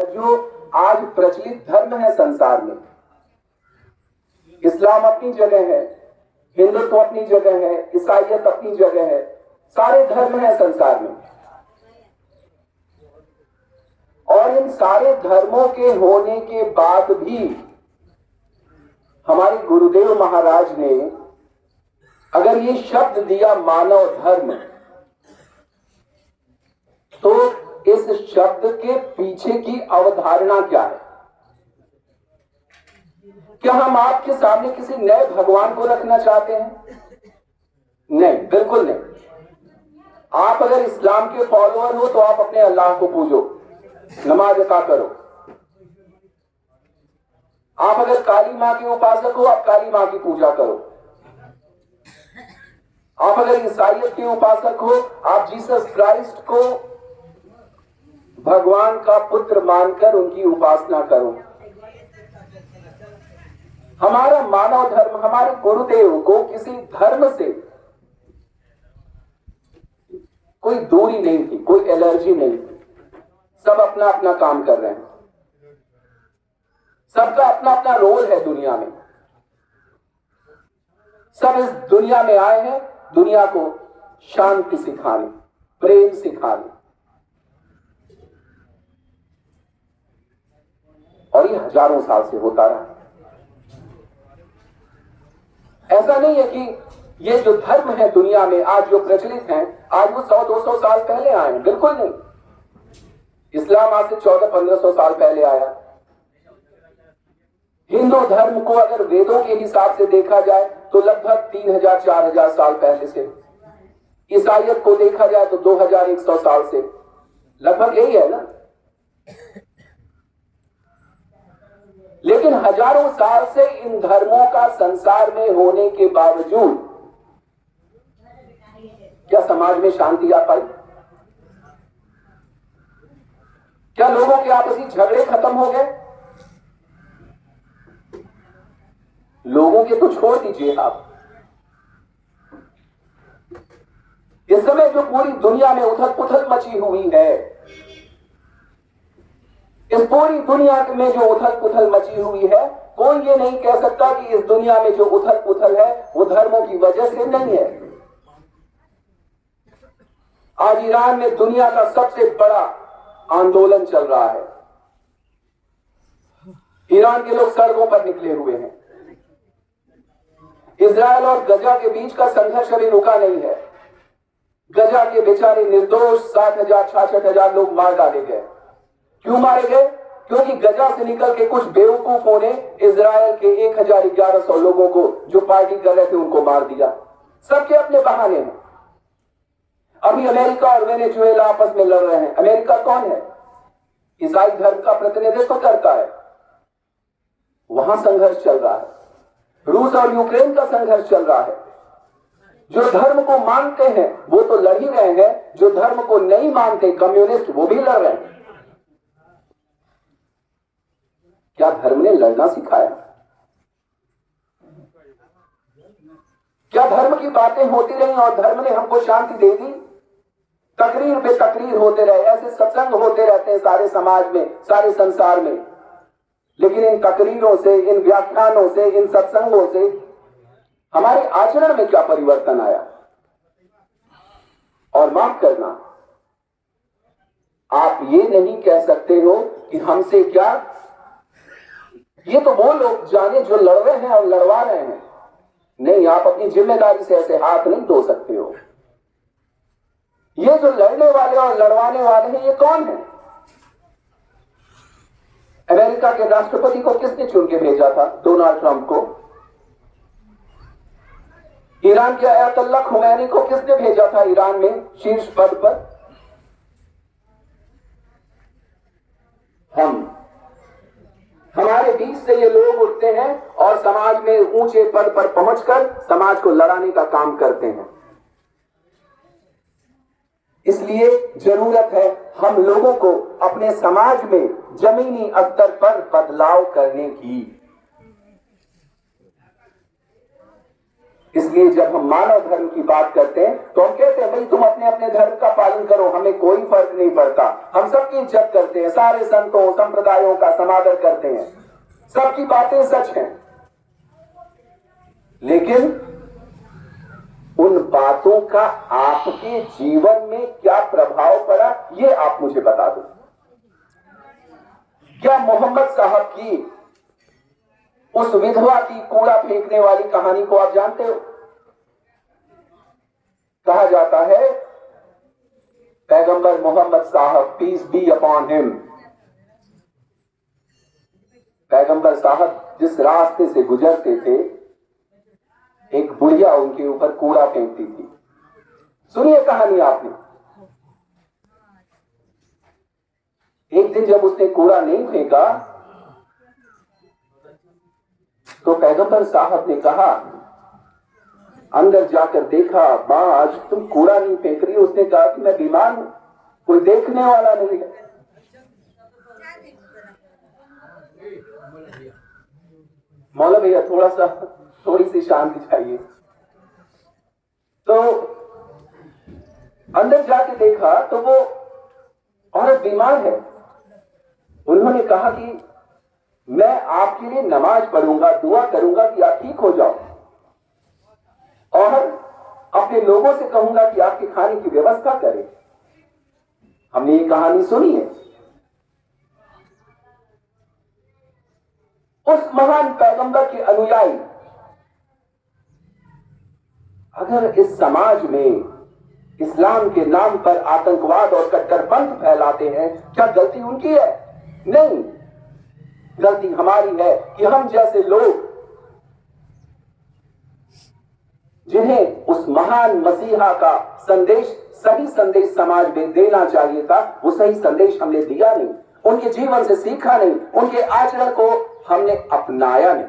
जो आज प्रचलित धर्म है संसार में, इस्लाम अपनी जगह है, हिंदुत्व अपनी जगह है, ईसाइयत अपनी जगह है, सारे धर्म है संसार में। और इन सारे धर्मों के होने के बाद भी हमारे गुरुदेव महाराज ने अगर ये शब्द दिया मानव धर्म, तो इस शब्द के पीछे की अवधारणा क्या है? क्या हम आपके सामने किसी नए भगवान को रखना चाहते हैं? नहीं, बिल्कुल नहीं। आप अगर इस्लाम के फॉलोअर हो तो आप अपने अल्लाह को पूजो, नमाज अदा करो। आप अगर काली मां के उपासक हो, आप काली मां की पूजा करो। आप अगर ईसाइयत के उपासक हो, आप जीसस क्राइस्ट को भगवान का पुत्र मानकर उनकी उपासना करो। हमारा मानव धर्म, हमारे गुरुदेव को किसी धर्म से कोई दूरी नहीं थी, कोई एलर्जी नहीं थी। सब अपना अपना काम कर रहे हैं, सबका अपना अपना रोल है दुनिया में। सब इस दुनिया में आए हैं दुनिया को शांति सिखाने, प्रेम सिखाने। और ये हजारों साल से होता रहा। ऐसा नहीं है कि ये जो धर्म है दुनिया में आज जो प्रचलित हैं, आज वो 100-200 साल पहले आए हैं, बिल्कुल नहीं। इस्लाम आज से 1400-1500 साल पहले आया। हिंदू धर्म को अगर वेदों के हिसाब से देखा जाए तो लगभग 3000-4000 साल पहले से, ईसाइयत को देखा जाए तो 2100 साल से, लगभग यही है ना। लेकिन हजारों साल से इन धर्मों का संसार में होने के बावजूद क्या समाज में शांति आ पाई? क्या लोगों के आपसी झगड़े खत्म हो गए? लोगों के तो छोड़ दीजिए आप, इस समय जो पूरी दुनिया में उथल पुथल मची हुई है, इस पूरी दुनिया में जो उथल पुथल मची हुई है, कोई ये नहीं कह सकता कि इस दुनिया में जो उथल पुथल है वो धर्मों की वजह से नहीं है। आज ईरान में दुनिया का सबसे बड़ा आंदोलन चल रहा है। ईरान के लोग सड़कों पर निकले हुए हैं। इजराइल और गजा के बीच का संघर्ष अभी रुका नहीं है। गजा के बेचारे निर्दोष 60,000-66,000 लोग मार डाले गए। क्यों मारे गए? क्योंकि गजा से निकल के कुछ बेवकूफों ने इजराइल के 1100 लोगों को जो पार्टी कर रहे थे उनको मार दिया। सबके अपने बहाने हैं। अभी अमेरिका और वेनेजुएला आपस में लड़ रहे हैं। अमेरिका कौन है? ईसाई धर्म का प्रतिनिधित्व करता है, वहां संघर्ष चल रहा है। रूस और यूक्रेन का संघर्ष चल रहा है। जो धर्म को मानते हैं वो तो लड़ ही रहे हैं, जो धर्म को नहीं मानते कम्युनिस्ट वो भी लड़ रहे हैं। क्या धर्म ने लड़ना सिखाया? क्या धर्म की बातें होती रही और धर्म ने हमको शांति दे दी? तकरीर पे तकरीर होते रहे, ऐसे सत्संग होते रहते हैं सारे समाज में, सारे संसार में। लेकिन इन तकरीरों से, इन व्याख्यानों से, इन सत्संगों से हमारे आचरण में क्या परिवर्तन आया? और माफ करना, आप ये नहीं कह सकते हो कि हमसे क्या, ये तो वो लोग जाने जो लड़ रहे हैं और लड़वा रहे हैं। नहीं, आप अपनी जिम्मेदारी से ऐसे हाथ नहीं धो सकते हो। ये जो लड़ने वाले और लड़वाने वाले हैं, ये कौन है? अमेरिका के राष्ट्रपति को किसने चुन के भेजा था? डोनाल्ड ट्रंप को। ईरान के अयतुल्ला खुमैनी को किसने भेजा था ईरान में शीर्ष पद पर? हमारे बीच से ये लोग उठते हैं और समाज में ऊंचे पद पर पहुंचकर समाज को लड़ाने का काम करते हैं। इसलिए जरूरत है हम लोगों को अपने समाज में जमीनी स्तर पर बदलाव करने की। इसलिए जब हम मानव धर्म की बात करते हैं तो हम कहते हैं भाई तुम अपने अपने धर्म का पालन करो, हमें कोई फर्क नहीं पड़ता, हम सबकी इज्जत करते हैं, सारे संतों संप्रदायों का समादर करते हैं, सबकी बातें सच हैं। लेकिन उन बातों का आपके जीवन में क्या प्रभाव पड़ा, ये आप मुझे बता दो। क्या मोहम्मद साहब की उस विधवा की कूड़ा फेंकने वाली कहानी को आप जानते हो? कहा जाता है पैगंबर मोहम्मद साहब पीस बी अपॉन हिम, पैगंबर साहब जिस रास्ते से गुजरते थे एक बुढ़िया उनके ऊपर कूड़ा फेंकती थी। सुनिए कहानी आपने। एक दिन जब उसने कूड़ा नहीं फेंका तो पैगंबर साहब ने कहा, अंदर जाकर देखा, मां आज तुम कूड़ा नहीं फेंक रही। उसने कहा कि मैं बीमार हूं, कोई देखने वाला नहीं है। मौला भैया थोड़ी सी शांति चाहिए। तो अंदर जाके देखा तो वो औरत बीमार है। उन्होंने कहा कि मैं आपके लिए नमाज पढ़ूंगा, दुआ करूंगा कि आप ठीक हो जाओ, और अपने लोगों से कहूंगा कि आपके खाने की व्यवस्था करें। हमने ये कहानी सुनी है। उस महान पैगंबर के अनुयायी अगर इस समाज में इस्लाम के नाम पर आतंकवाद और कट्टरपंथ फैलाते हैं, क्या गलती उनकी है? नहीं, गलती हमारी है कि हम जैसे लोग जिन्हें उस महान मसीहा का संदेश, सही संदेश समाज में देना चाहिए था, वो सही संदेश हमने दिया नहीं, उनके जीवन से सीखा नहीं, उनके आचरण को हमने अपनाया नहीं।